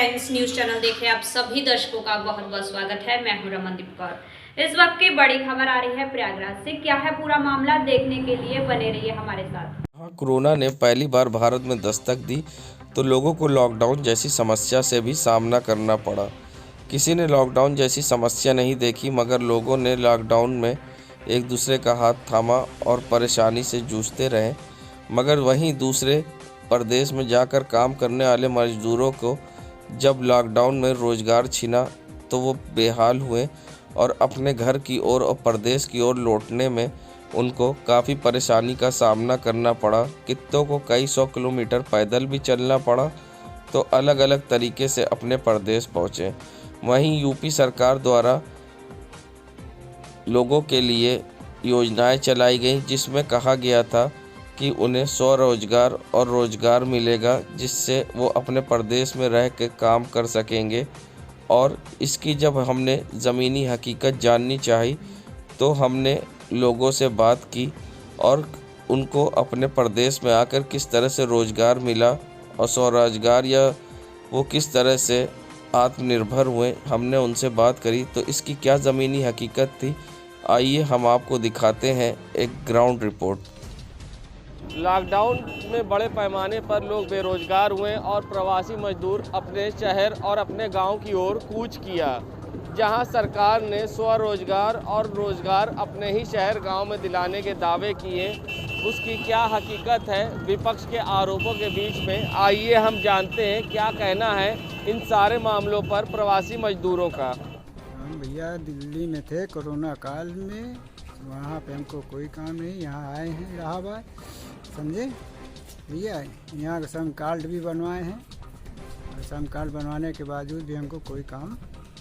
Times news channel देख रहे आप सभी दर्शकों का बहुत बहुत स्वागत है। मैं हूं रमनदीप कौर। इस वक्त की बड़ी खबर आ रही है प्रयागराज से। क्या है पूरा मामला, देखने के लिए बने रहिए हमारे साथ। हाँ, कोरोना ने पहली बार भारत में दस्तक दी तो लोगों को लॉकडाउन जैसी समस्या से भी सामना करना पड़ा। किसी ने लॉकडाउन जैसी समस्या नहीं देखी, मगर लोगों ने लॉकडाउन में एक दूसरे का हाथ थामा और परेशानी से जूझते रहे। मगर वहीं दूसरे प्रदेश में जाकर काम करने वाले मजदूरों को जब लॉकडाउन में रोज़गार छिना तो वो बेहाल हुए और अपने घर की ओर और प्रदेश की ओर लौटने में उनको काफ़ी परेशानी का सामना करना पड़ा। कित्तों को कई 100 किलोमीटर पैदल भी चलना पड़ा तो अलग अलग तरीके से अपने प्रदेश पहुँचे। वहीं यूपी सरकार द्वारा लोगों के लिए योजनाएं चलाई गई, जिसमें कहा गया था कि उन्हें स्वरोजगार और रोज़गार मिलेगा, जिससे वो अपने प्रदेश में रह के काम कर सकेंगे। और इसकी जब हमने ज़मीनी हकीकत जाननी चाही तो हमने लोगों से बात की और उनको अपने प्रदेश में आकर किस तरह से रोज़गार मिला और स्वरोजगार या वो किस तरह से आत्मनिर्भर हुए, हमने उनसे बात करी। तो इसकी क्या ज़मीनी हकीकत थी, आइए हम आपको दिखाते हैं एक ग्राउंड रिपोर्ट। लॉकडाउन में बड़े पैमाने पर लोग बेरोजगार हुए और प्रवासी मजदूर अपने शहर और अपने गांव की ओर कूच किया। जहां सरकार ने स्वरोजगार और रोजगार अपने ही शहर गांव में दिलाने के दावे किए, उसकी क्या हकीकत है विपक्ष के आरोपों के बीच में, आइए हम जानते हैं क्या कहना है इन सारे मामलों पर प्रवासी मजदूरों का। हम भैया दिल्ली में थे कोरोना काल में, वहाँ पे हमको कोई काम नहीं, यहाँ आए हैं इलाहाबाद, समझे भैया। यहाँ का श्रम कार्ड भी बनवाए हैं और श्रम कार्ड बनवाने के बावजूद भी हमको कोई काम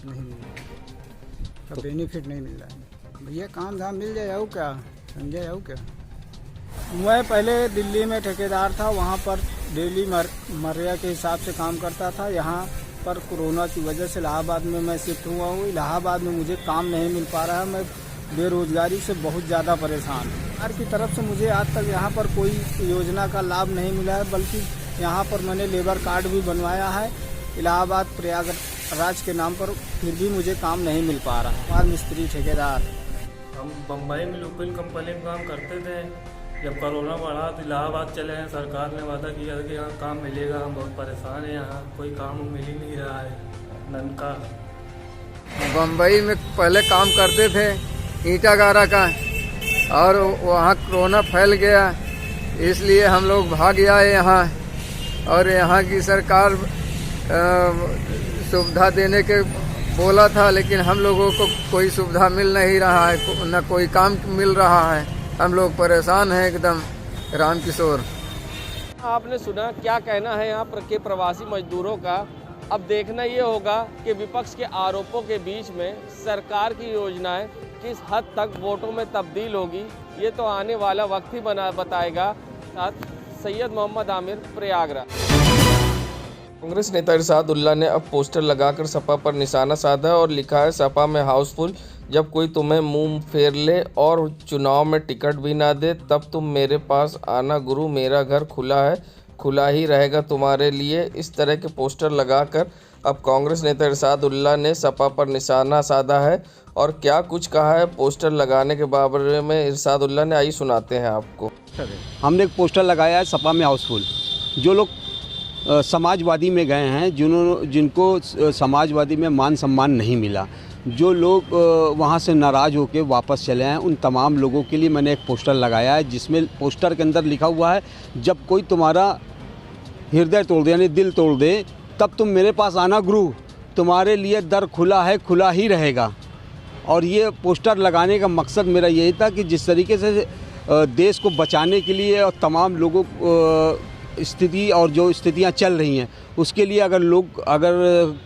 नहीं मिल रहा, तो बेनिफिट नहीं मिल रहा है भैया। काम धाम मिल जाए आओ क्या, समझे आओ क्या। मैं पहले दिल्ली में ठेकेदार था, वहाँ पर डेली मर्या के हिसाब से काम करता था। यहाँ पर कोरोना की वजह से इलाहाबाद में मैं शिफ्ट हुआ हूँ। इलाहाबाद में मुझे काम नहीं मिल पा रहा है, मैं बेरोजगारी से बहुत ज़्यादा परेशान हूँ। सरकार की तरफ से मुझे आज तक यहाँ पर कोई योजना का लाभ नहीं मिला है, बल्कि यहाँ पर मैंने लेबर कार्ड भी बनवाया है इलाहाबाद प्रयागराज के नाम पर, फिर भी मुझे काम नहीं मिल पा रहा है। माल मिस्त्री ठेकेदार। हम बम्बई में लुपिन कंपनी में काम करते थे। जब कोरोना बढ़ा तो इलाहाबाद चले हैं। सरकार ने वादा किया कि यहाँ काम मिलेगा। हम बहुत परेशान हैं, यहाँ कोई काम मिल ही नहीं रहा है। ननका बम्बई में पहले काम करते थे ईंटा गारा का, और वहाँ कोरोना फैल गया, इसलिए हम लोग भाग आए यहाँ। और यहाँ की सरकार सुविधा देने के बोला था, लेकिन हम लोगों को कोई सुविधा मिल नहीं रहा है, न कोई काम मिल रहा है। हम लोग परेशान हैं एकदम। राम किशोर। आपने सुना क्या कहना है यहाँ के प्रवासी मजदूरों का। अब देखना ये होगा कि विपक्ष के आरोपों के बीच में सरकार की योजनाएं किस हद तक वोटों में तब्दील होगी, ये तो आने वाला वक्त ही बताएगा। साथ सैयद मोहम्मद आमिर, प्रयागराज। कांग्रेस नेता इरशाद उल्लाह ने अब पोस्टर लगाकर सपा पर निशाना साधा और लिखा है, सपा में हाउसफुल। जब कोई तुम्हें मुंह फेर ले और चुनाव में टिकट भी ना दे, तब तुम मेरे पास आना गुरु, मेरा घर खुला है, खुला ही रहेगा तुम्हारे लिए। इस तरह के पोस्टर लगाकर अब कांग्रेस नेता इरशाद उल्लाह ने सपा पर निशाना साधा है। और क्या कुछ कहा है पोस्टर लगाने के बारे में इरशाद उल्लाह ने, आइए सुनाते हैं आपको। हमने एक पोस्टर लगाया है सपा में हाउसफुल। जो लोग समाजवादी में गए हैं, जिनको समाजवादी में मान सम्मान नहीं मिला, जो लोग वहाँ से नाराज़ होकर वापस चले हैं, उन तमाम लोगों के लिए मैंने एक पोस्टर लगाया है, जिसमें पोस्टर के अंदर लिखा हुआ है, जब कोई तुम्हारा हृदय तोड़ दे, यानी दिल तोड़ दे, तब तुम मेरे पास आना गुरु, तुम्हारे लिए दर खुला है, खुला ही रहेगा। और ये पोस्टर लगाने का मकसद मेरा यही था कि जिस तरीके से देश को बचाने के लिए और तमाम लोगों स्थिति और जो स्थितियां चल रही हैं, उसके लिए अगर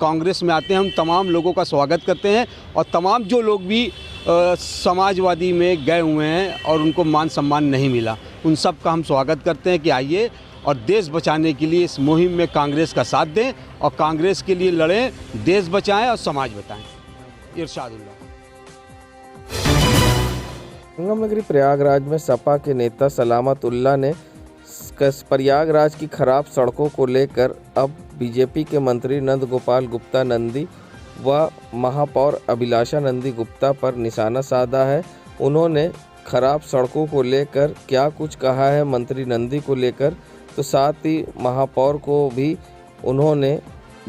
कांग्रेस में आते हैं, हम तमाम लोगों का स्वागत करते हैं। और तमाम जो लोग भी समाजवादी में गए हुए हैं और उनको मान सम्मान नहीं मिला, उन सब का हम स्वागत करते हैं कि आइए और देश बचाने के लिए इस मुहिम में कांग्रेस का साथ दें और कांग्रेस के लिए लड़ें, देश बचाएं और समाज बचाएं। इरशाद उल्लाह। संगम नगरी प्रयागराज में सपा के नेता सलामत उल्लाह ने प्रयागराज की खराब सड़कों को लेकर अब बीजेपी के मंत्री नंद गोपाल गुप्ता नंदी व महापौर अभिलाषा नंदी गुप्ता पर निशाना साधा है। उन्होंने खराब सड़कों को लेकर क्या कुछ कहा है मंत्री नंदी को लेकर, तो साथ ही महापौर को भी उन्होंने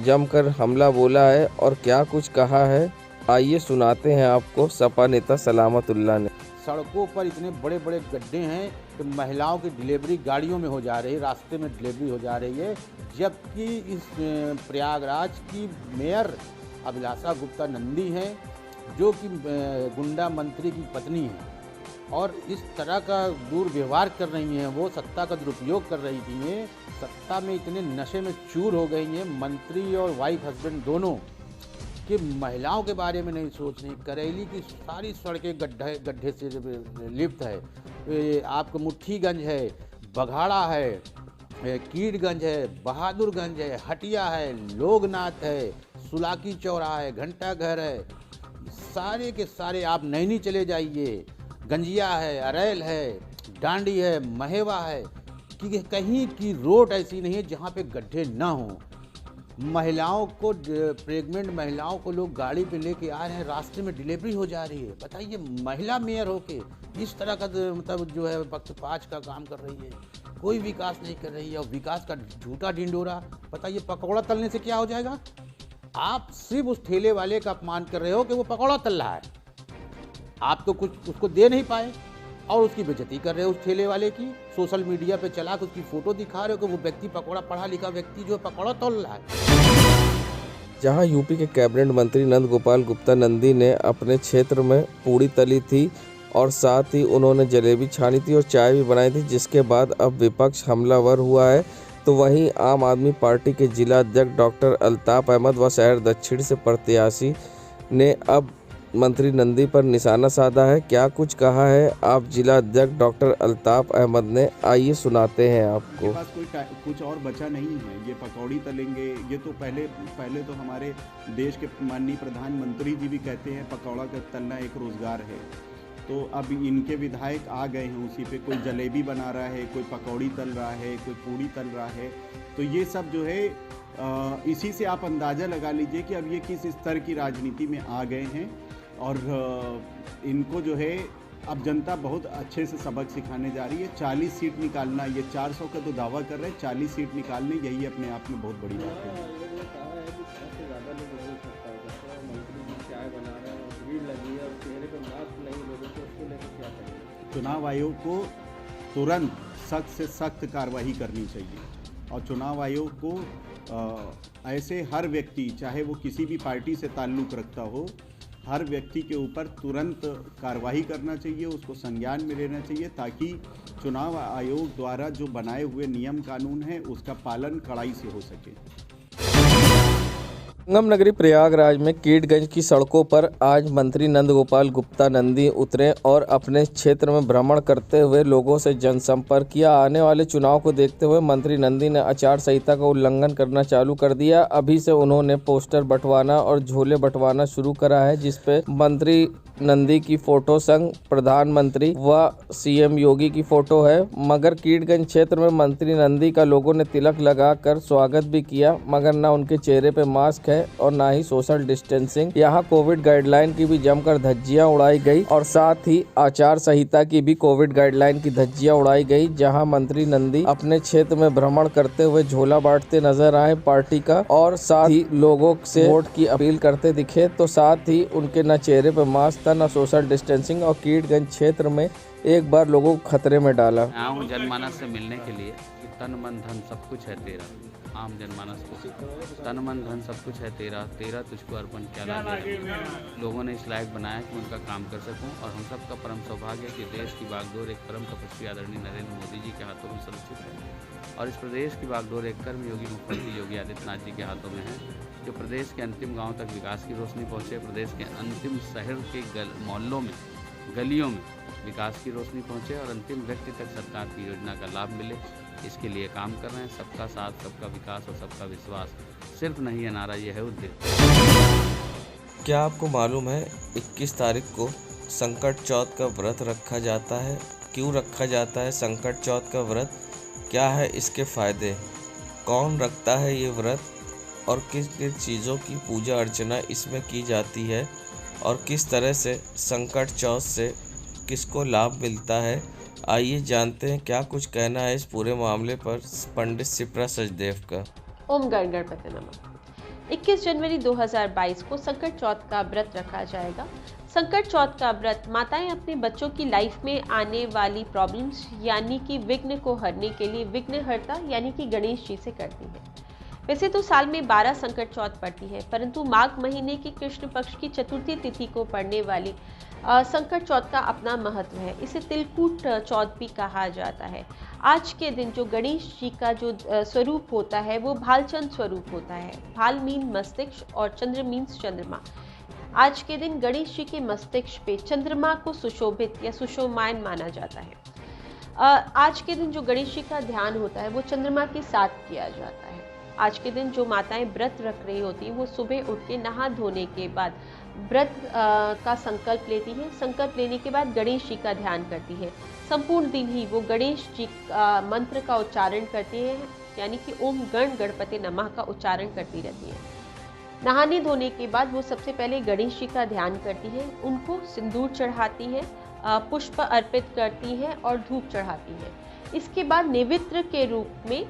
जमकर हमला बोला है और क्या कुछ कहा है, आइए सुनाते हैं आपको सपा नेता सलामतुल्लाह ने। सड़कों पर इतने बड़े बड़े गड्ढे हैं कि महिलाओं की डिलीवरी गाड़ियों में हो जा रही है, रास्ते में डिलीवरी हो जा रही है, जबकि इस प्रयागराज की मेयर अभिलाषा गुप्ता नंदी हैं जो कि गुंडा मंत्री की पत्नी है और इस तरह का दुर्व्यवहार कर रही हैं। वो सत्ता का दुरुपयोग कर रही थी, सत्ता में इतने नशे में चूर हो गई हैं मंत्री और वाइफ हस्बैंड दोनों कि महिलाओं के बारे में नहीं सोच रही। करेली की सारी सड़कें गड्ढे से लिप्त है। आपका मुट्ठीगंज है, बघाड़ा है, कीड़गंज है, बहादुरगंज है, हटिया है, लोगनाथ है, सुलाकी चौराहा है, घंटा घर है, सारे के सारे आप नैनी चले जाइए, गंजिया है, अरैल है, डांडी है, महेवा है, कि कहीं की रोड ऐसी नहीं है जहाँ पे गड्ढे ना हों। महिलाओं को, प्रेग्नेंट महिलाओं को लोग गाड़ी पे लेके आ रहे हैं, रास्ते में डिलीवरी हो जा रही है। बताइए, महिला मेयर होके इस तरह का मतलब जो है पक्षपात का काम कर रही है, कोई विकास नहीं कर रही है और विकास का झूठा ढिंडोरा। बताइए, पकौड़ा तलने से क्या हो जाएगा? आप सिर्फ उस ठेले वाले का अपमान कर रहे हो कि वो पकौड़ा तल रहा है, आप तो कुछ उसको दे नहीं पाए और उसकी बेइज्जती कर रहे हो उस ठेले वाले की। सोशल मीडिया पे चला के उसकी फोटो दिखा रहे हो कि वो व्यक्ति पकौड़ा, पढ़ा लिखा व्यक्ति जो पकौड़ा तोल रहा है। जहां यूपी के कैबिनेट मंत्री नंद गोपाल गुप्ता नंदी ने अपने क्षेत्र में पूड़ी तली थी और साथ ही उन्होंने जलेबी छानी थी और चाय भी बनाई थी, जिसके बाद अब विपक्ष हमलावर हुआ है। तो वहीं आम आदमी पार्टी के जिला अध्यक्ष डॉक्टर अल्ताफ अहमद व शहर दक्षिण से प्रत्याशी ने अब मंत्री नंदी पर निशाना साधा है। क्या कुछ कहा है आप जिला अध्यक्ष डॉक्टर अल्ताफ अहमद ने, आइए सुनाते हैं आपको। पास कुछ और बचा नहीं है, ये पकौड़ी तलेंगे। ये तो पहले तो हमारे देश के माननीय प्रधानमंत्री जी भी कहते हैं पकौड़ा का तलना एक रोज़गार है। तो अब इनके विधायक आ गए हैं उसी पे, कोई जलेबी बना रहा है, कोई पकौड़ी तल रहा है, कोई पूड़ी तल रहा है। तो ये सब जो है इसी से आप अंदाज़ा लगा लीजिए कि अब ये किस स्तर की राजनीति में आ गए हैं और इनको जो है अब जनता बहुत अच्छे से सबक सिखाने जा रही है। 40 सीट निकालना, ये 400 का तो दावा कर रहे हैं, 40 सीट निकालने यही अपने आप में बहुत बड़ी बात है। चुनाव आयोग को तुरंत सख्त से सख्त कार्रवाई करनी चाहिए और चुनाव आयोग को ऐसे हर व्यक्ति, चाहे वो किसी भी पार्टी से ताल्लुक़ रखता हो, हर व्यक्ति के ऊपर तुरंत कार्रवाई करना चाहिए, उसको संज्ञान में लेना चाहिए ताकि चुनाव आयोग द्वारा जो बनाए हुए नियम कानून हैं उसका पालन कड़ाई से हो सके। संगम नगरी प्रयागराज में कीड़गंज की सड़कों पर आज मंत्री नंद गोपाल गुप्ता नंदी उतरे और अपने क्षेत्र में भ्रमण करते हुए लोगों से जनसंपर्क किया। आने वाले चुनाव को देखते हुए मंत्री नंदी ने आचार संहिता का उल्लंघन करना चालू कर दिया। अभी से उन्होंने पोस्टर बंटवाना और झोले बंटवाना शुरू करा है, जिसपे मंत्री नंदी की फोटो संग प्रधानमंत्री व सीएम योगी की फोटो है। मगर कीड़गंज क्षेत्र में मंत्री नंदी का लोगों ने तिलक लगाकर स्वागत भी किया, मगर न उनके चेहरे पे मास्क है और ना ही सोशल डिस्टेंसिंग। यहाँ कोविड गाइडलाइन की भी जमकर धज्जियां उड़ाई गई और साथ ही आचार संहिता की भी कोविड गाइडलाइन की धज्जियां उड़ाई गई। जहां मंत्री नंदी अपने क्षेत्र में भ्रमण करते हुए झोला बांटते नजर आए पार्टी का और साथ ही लोगों से वोट की अपील करते दिखे। तो साथ ही उनके न चेहरे पर मास्क था, न सोशल डिस्टेंसिंग और कीड़गंज क्षेत्र में एक बार लोगों को खतरे में डाला। आम जनमानस से मिलने के लिए तन मन धन सब कुछ है तेरा, आम जनमानस को तन मन धन सब कुछ है तेरा, तेरा तुझको अर्पण क्या लोगों ने इस लायक बनाया कि उनका काम कर सकूं और हम सब का परम सौभाग्य कि देश की बागडोर एक परम तपस्वी आदरणीय नरेंद्र मोदी जी के हाथों में सुरक्षित है और इस प्रदेश की बागडोर एक कर्मयोगी मुख्यमंत्री योगी आदित्यनाथ जी के हाथों में है, जो प्रदेश के अंतिम गाँव तक विकास की रोशनी पहुँचे, प्रदेश के अंतिम शहर के मोहल्लों में, गलियों में विकास की रोशनी पहुँचे और अंतिम व्यक्ति तक सरकार की योजना का लाभ मिले, इसके लिए काम कर रहे हैं। सबका साथ, सबका विकास और सबका विश्वास सिर्फ नहीं है नारा, ये है उद्देश्य। क्या आपको मालूम है 21 तारीख को संकट चौथ का व्रत रखा जाता है? क्यों रखा जाता है संकट चौथ का व्रत? क्या है इसके फायदे? कौन रखता है ये व्रत? और किस किस चीज़ों की पूजा अर्चना इसमें की जाती है और किस तरह से संकट चौथ से किसको लाभ मिलता है, आइए जानते हैं क्या कुछ कहना है इस पूरे मामले पर पंडित शिप्रा सचदेव का। ओम गणपति नमः। 21 जनवरी 2022 को संकट चौथ का व्रत रखा जाएगा। संकट चौथ का व्रत माताएं अपने बच्चों की लाइफ में आने वाली प्रॉब्लम्स यानी कि विघ्न को हरने के लिए विघ्नहर्ता यानी कि गणेश जी से करती हैं। वैसे तो साल में 12 संकट चौथ पड़ती है, परंतु माघ महीने की कृष्ण पक्ष की चतुर्थी तिथि को पड़ने वाली संकट चौथ का अपना महत्व है। इसे तिलकूट चौथ भी कहा जाता है। आज के दिन जो गणेश जी का जो स्वरूप होता है वो भालचंद स्वरूप होता है। भाल मीन मस्तिष्क और चंद्र मीन्स चंद्रमा। आज के दिन गणेश जी के मस्तिष्क पे चंद्रमा को सुशोभित या सुशोभायमान माना जाता है। आज के दिन जो गणेश जी का ध्यान होता है वो चंद्रमा के साथ किया जाता है। आज के दिन जो माताएं व्रत रख रही होती हैं वो सुबह उठ के नहा धोने के बाद व्रत का संकल्प लेती हैं। संकल्प लेने के बाद गणेश जी का ध्यान करती है। संपूर्ण दिन ही वो गणेश जी का मंत्र का उच्चारण करती हैं, यानी कि ओम गणपति नमः का उच्चारण करती रहती हैं। नहाने धोने के बाद वो सबसे पहले गणेश जी का ध्यान करती हैं, उनको सिंदूर चढ़ाती हैं, पुष्प अर्पित करती हैं और धूप चढ़ाती हैं। इसके बाद नैवेद्य के रूप में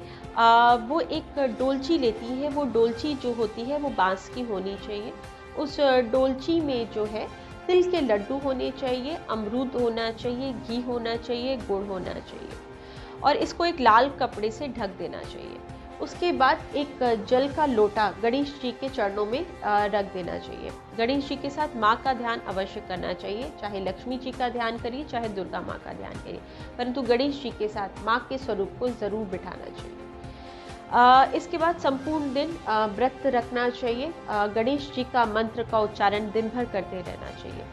वो एक डोलची लेती है। वो डोलची जो होती है वो बांस की होनी चाहिए। उस डोलची में जो है तिल के लड्डू होने चाहिए, अमरूद होना चाहिए, घी होना चाहिए, गुड़ होना चाहिए और इसको एक लाल कपड़े से ढक देना चाहिए। उसके बाद एक जल का लोटा गणेश जी के चरणों में रख देना चाहिए। गणेश जी के साथ माँ का ध्यान अवश्य करना चाहिए, चाहे लक्ष्मी जी का ध्यान करिए चाहे दुर्गा माँ का ध्यान करिए, परंतु गणेश जी के साथ माँ के स्वरूप को ज़रूर बिठाना चाहिए। इसके बाद संपूर्ण दिन व्रत रखना चाहिए। गणेश जी का मंत्र का उच्चारण दिन भर करते रहना चाहिए।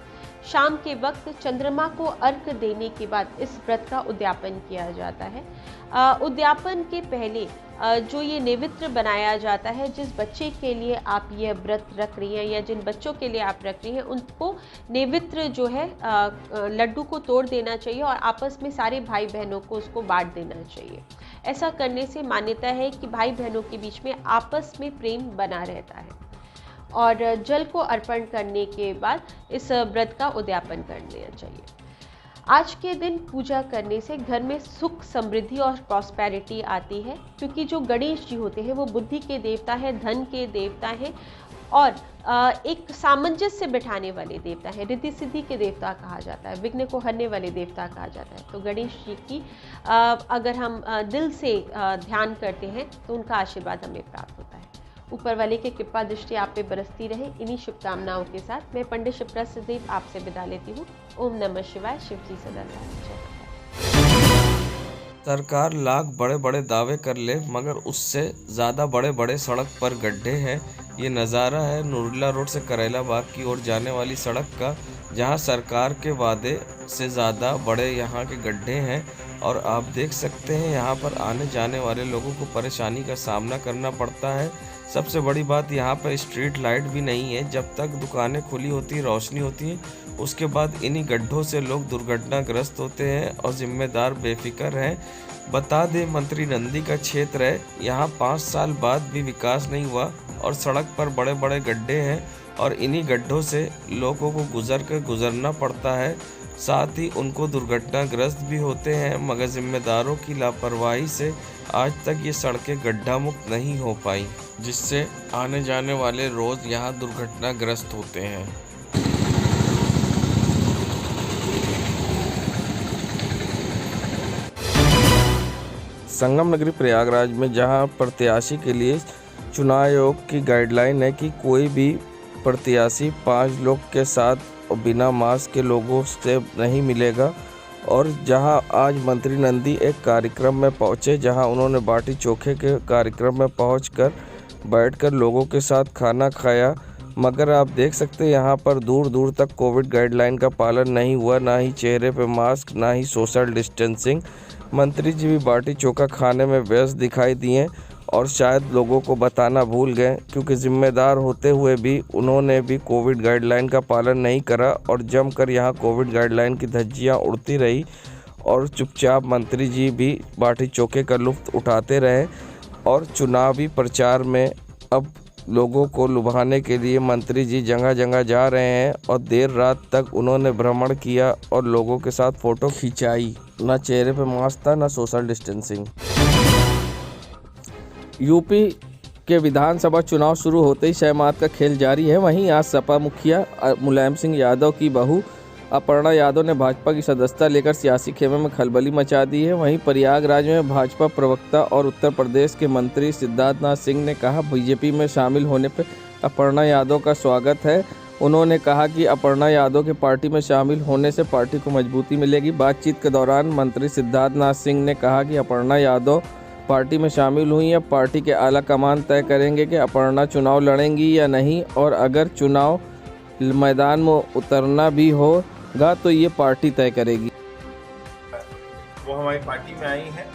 शाम के वक्त चंद्रमा को अर्घ देने के बाद इस व्रत का उद्यापन किया जाता है। उद्यापन के पहले जो ये नैवेद्य बनाया जाता है, जिस बच्चे के लिए आप ये व्रत रख रही हैं या जिन बच्चों के लिए आप रख रही हैं, उनको नैवेद्य जो है लड्डू को तोड़ देना चाहिए और आपस में सारे भाई बहनों को उसको बांट देना चाहिए। ऐसा करने से मान्यता है कि भाई बहनों के बीच में आपस में प्रेम बना रहता है। और जल को अर्पण करने के बाद इस व्रत का उद्यापन कर लेना चाहिए। आज के दिन पूजा करने से घर में सुख, समृद्धि और प्रॉस्पेरिटी आती है, क्योंकि जो गणेश जी होते हैं वो बुद्धि के देवता हैं, धन के देवता हैं और एक सामंजस्य बिठाने वाले देवता हैं। रिद्धि सिद्धि के देवता कहा जाता है, विघ्न को हरने वाले देवता कहा जाता है। तो गणेश जी की अगर हम दिल से ध्यान करते हैं तो उनका आशीर्वाद हमें प्राप्त होता है। ऊपर वाले की कृपा दृष्टि आप पे बरसती रहे। इन्हीं शुभकामनाओं के साथ मैं पंडित शिप्रा सचदेव आपसे विदा लेती हूँ। ओम नमः शिवाय। शिव जी सदा सरकार लाख बड़े बड़े दावे कर ले मगर उससे ज़्यादा बड़े बड़े सड़क पर गड्ढे हैं। ये नज़ारा है नूरुल्लाह रोड से करेला बाग की ओर जाने वाली सड़क का, जहां सरकार के वादे से ज़्यादा बड़े यहां के गड्ढे हैं और आप देख सकते हैं यहां पर आने जाने वाले लोगों को परेशानी का सामना करना पड़ता है। सबसे बड़ी बात यहाँ पर स्ट्रीट लाइट भी नहीं है। जब तक दुकानें खुली होती है, रोशनी होती है, उसके बाद इन्हीं गड्ढों से लोग दुर्घटनाग्रस्त होते हैं और जिम्मेदार बेफिक्र हैं। बता दें मंत्री नंदी का क्षेत्र है, यहाँ 5 साल बाद भी विकास नहीं हुआ और सड़क पर बड़े बड़े गड्ढे हैं और इन्हीं गड्ढों से लोगों को गुजरना पड़ता है। साथ ही उनको दुर्घटनाग्रस्त भी होते हैं, मगर जिम्मेदारों की लापरवाही से आज तक ये सड़कें गड्ढा मुक्त नहीं हो पाई, जिससे आने जाने वाले रोज़ यहाँ दुर्घटनाग्रस्त होते हैं। संगम नगरी प्रयागराज में जहां प्रत्याशी के लिए चुनाव आयोग की गाइडलाइन है कि कोई भी प्रत्याशी 5 लोग के साथ और बिना मास्क के लोगों से नहीं मिलेगा, और जहां आज मंत्री नंदी एक कार्यक्रम में पहुंचे जहां उन्होंने बाटी चोखे के कार्यक्रम में पहुंचकर बैठकर लोगों के साथ खाना खाया, मगर आप देख सकते हैं यहाँ पर दूर दूर तक कोविड गाइडलाइन का पालन नहीं हुआ, ना ही चेहरे पे मास्क, ना ही सोशल डिस्टेंसिंग। मंत्री जी भी बाटी चोखा खाने में व्यस्त दिखाई दिए और शायद लोगों को बताना भूल गए, क्योंकि जिम्मेदार होते हुए भी उन्होंने भी कोविड गाइडलाइन का पालन नहीं करा और जमकर यहाँ कोविड गाइडलाइन की धज्जियाँ उड़ती रही और चुपचाप मंत्री जी भी बाटी चोखे का लुत्फ़ उठाते रहे। और चुनावी प्रचार में अब लोगों को लुभाने के लिए मंत्री जी जगह जगह जा रहे हैं और देर रात तक उन्होंने भ्रमण किया और लोगों के साथ फोटो खिंचाई। न चेहरे पे मास्क था, न सोशल डिस्टेंसिंग। यूपी के विधानसभा चुनाव शुरू होते ही सहमात का खेल जारी है। वहीं आज सपा मुखिया मुलायम सिंह यादव की बहू अपर्णा यादव ने भाजपा की सदस्यता लेकर सियासी खेमे में खलबली मचा दी है। वहीं प्रयागराज में भाजपा प्रवक्ता और उत्तर प्रदेश के मंत्री सिद्धार्थनाथ सिंह ने कहा, बीजेपी में शामिल होने पर अपर्णा यादव का स्वागत है। उन्होंने कहा कि अपर्णा यादव के पार्टी में शामिल होने से पार्टी को मजबूती मिलेगी। बातचीत के दौरान मंत्री सिद्धार्थनाथ सिंह ने कहा कि अपर्णा यादव पार्टी में शामिल हुई है। पार्टी के आला कमान तय करेंगे कि अपर्णा चुनाव लड़ेंगी या नहीं, और अगर चुनाव मैदान में उतरना भी होगा तो ये पार्टी तय करेगी। वो हमारी पार्टी में आई हैं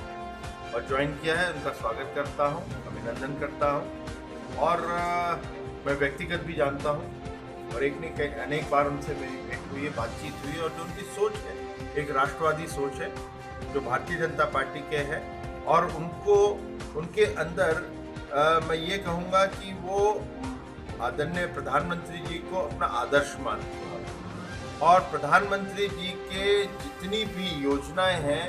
और ज्वाइन किया है, उनका स्वागत करता हूँ, अभिनंदन करता हूँ। और मैं व्यक्तिगत भी जानता हूँ और अनेक बार उनसे मेरी भेंट हुई है, बातचीत हुई है। और जो उनकी सोच है, एक राष्ट्रवादी सोच है जो भारतीय जनता पार्टी के है। और उनके अंदर मैं ये कहूँगा कि वो आदरणीय प्रधानमंत्री जी को अपना आदर्श मानते हैं और प्रधानमंत्री जी के जितनी भी योजनाएं हैं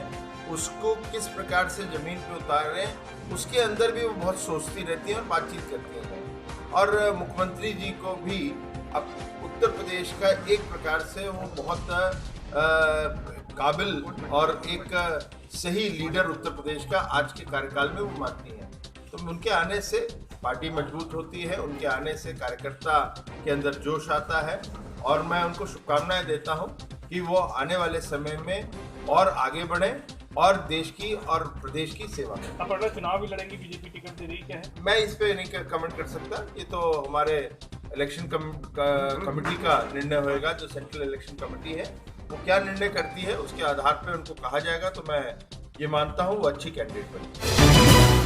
उसको किस प्रकार से ज़मीन पे उतारें, उसके अंदर भी वो बहुत सोचती रहती हैं और बातचीत करती हैं। और मुख्यमंत्री जी को भी अब उत्तर प्रदेश का एक प्रकार से वो बहुत काबिल और एक सही लीडर उत्तर प्रदेश का आज के कार्यकाल में वो मानती हैं। तो उनके आने से पार्टी मजबूत होती है, उनके आने से कार्यकर्ता के अंदर जोश आता है और मैं उनको शुभकामनाएं देता हूं कि वो आने वाले समय में और आगे बढ़ें और देश की और प्रदेश की सेवा करें। अपर्णा चुनाव भी लड़ेंगी, बीजेपी टिकट दे रही क्या है? मैं इस पे नहीं कमेंट कर सकता, ये तो हमारे इलेक्शन कमेटी का निर्णय होएगा। जो सेंट्रल इलेक्शन कमेटी है वो क्या निर्णय करती है उसके आधार पर उनको कहा जाएगा। तो मैं ये मानता हूँ वो अच्छी कैंडिडेट बनी।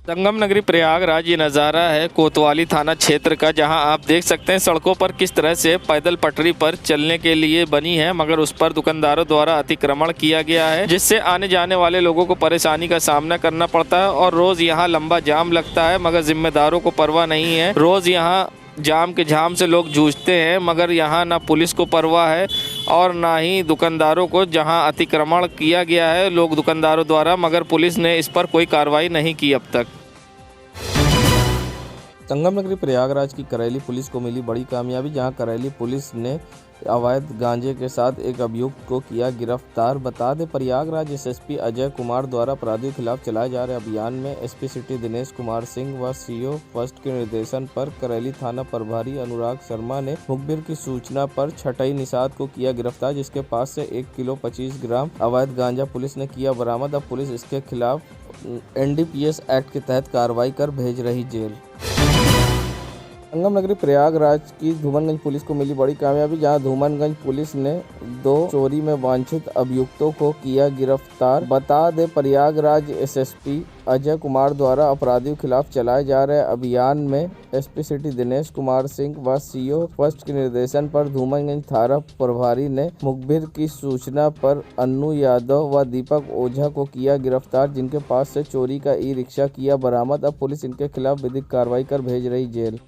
संगम नगरी प्रयागराज ये नज़ारा है कोतवाली थाना क्षेत्र का, जहां आप देख सकते हैं सड़कों पर किस तरह से पैदल पटरी पर चलने के लिए बनी है, मगर उस पर दुकानदारों द्वारा अतिक्रमण किया गया है, जिससे आने जाने वाले लोगों को परेशानी का सामना करना पड़ता है। और रोज़ यहाँ लंबा जाम लगता है, मगर जिम्मेदारों को परवाह नहीं है। रोज़ यहाँ जाम के झाम से लोग जूझते हैं, मगर यहाँ ना पुलिस को परवाह है और ना ही दुकानदारों को। जहाँ अतिक्रमण किया गया है लोग दुकानदारों द्वारा, मगर पुलिस ने इस पर कोई कार्रवाई नहीं की अब तक। संगम नगरी प्रयागराज की करैली पुलिस को मिली बड़ी कामयाबी, जहां करैली पुलिस ने अवैध गांजे के साथ एक अभियुक्त को किया गिरफ्तार। बता दें, प्रयागराज एसएसपी अजय कुमार द्वारा अपराधियों के खिलाफ चलाए जा रहे अभियान में एसपी सिटी दिनेश कुमार सिंह व सीओ फर्स्ट के निर्देशन पर करैली थाना प्रभारी अनुराग शर्मा ने मुखबिर की सूचना पर छटई निषाद को किया गिरफ्तार, जिसके पास से 1 किलो 25 ग्राम अवैध गांजा पुलिस ने किया बरामद। अब पुलिस इसके खिलाफ NDPS एक्ट के तहत कार्रवाई कर भेज रही जेल। संगम नगरी प्रयागराज की धूमनगंज पुलिस को मिली बड़ी कामयाबी, जहां धूमनगंज पुलिस ने 2 चोरी में वांछित अभियुक्तों को किया गिरफ्तार। बता दें, प्रयागराज एसएसपी अजय कुमार द्वारा अपराधियों के खिलाफ चलाए जा रहे अभियान में एसपी सिटी दिनेश कुमार सिंह व सीओ फर्स्ट के निर्देशन पर धूमनगंज थाना प्रभारी ने मुखबिर की सूचना पर अन्नू यादव व दीपक ओझा को किया गिरफ्तार, जिनके पास से चोरी का ई-रिक्शा किया बरामद। अब पुलिस इनके खिलाफ विधिक कार्रवाई कर भेज रही जेल।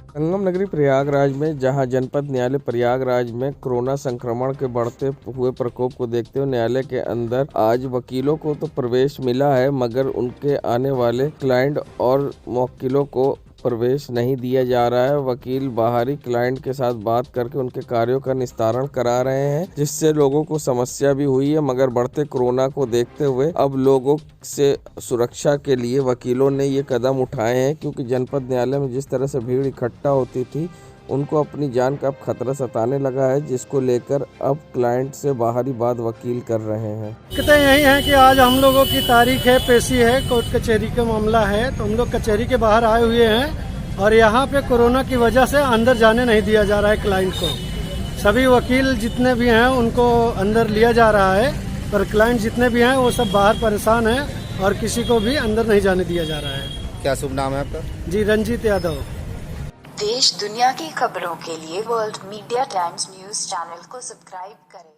संगम नगरी प्रयागराज में जहां जनपद न्यायालय प्रयागराज में कोरोना संक्रमण के बढ़ते हुए प्रकोप को देखते हुए न्यायालय के अंदर आज वकीलों को तो प्रवेश मिला है, मगर उनके आने वाले क्लाइंट और वकीलों को प्रवेश नहीं दिया जा रहा है। वकील बाहरी क्लाइंट के साथ बात करके उनके कार्यों का निस्तारण करा रहे हैं, जिससे लोगों को समस्या भी हुई है, मगर बढ़ते कोरोना को देखते हुए अब लोगों से सुरक्षा के लिए वकीलों ने ये कदम उठाए हैं, क्योंकि जनपद न्यायालय में जिस तरह से भीड़ इकट्ठा होती थी उनको अपनी जान का अब खतरा सताने लगा है, जिसको लेकर अब क्लाइंट से बाहरी बात वकील कर रहे हैं। दिक्कतें यही हैं कि आज हम लोगों की तारीख है, पेशी है, कोर्ट कचहरी का मामला है, तो हम लोग कचहरी के बाहर आए हुए हैं और यहाँ पे कोरोना की वजह से अंदर जाने नहीं दिया जा रहा है क्लाइंट को। सभी वकील जितने भी हैं उनको अंदर लिया जा रहा है, पर क्लाइंट जितने भी हैं वो सब बाहर परेशान हैं और किसी को भी अंदर नहीं जाने दिया जा रहा है। क्या शुभ नाम है आपका? जी, रंजीत यादव। देश दुनिया की खबरों के लिए world media times news channel को सब्सक्राइब करें।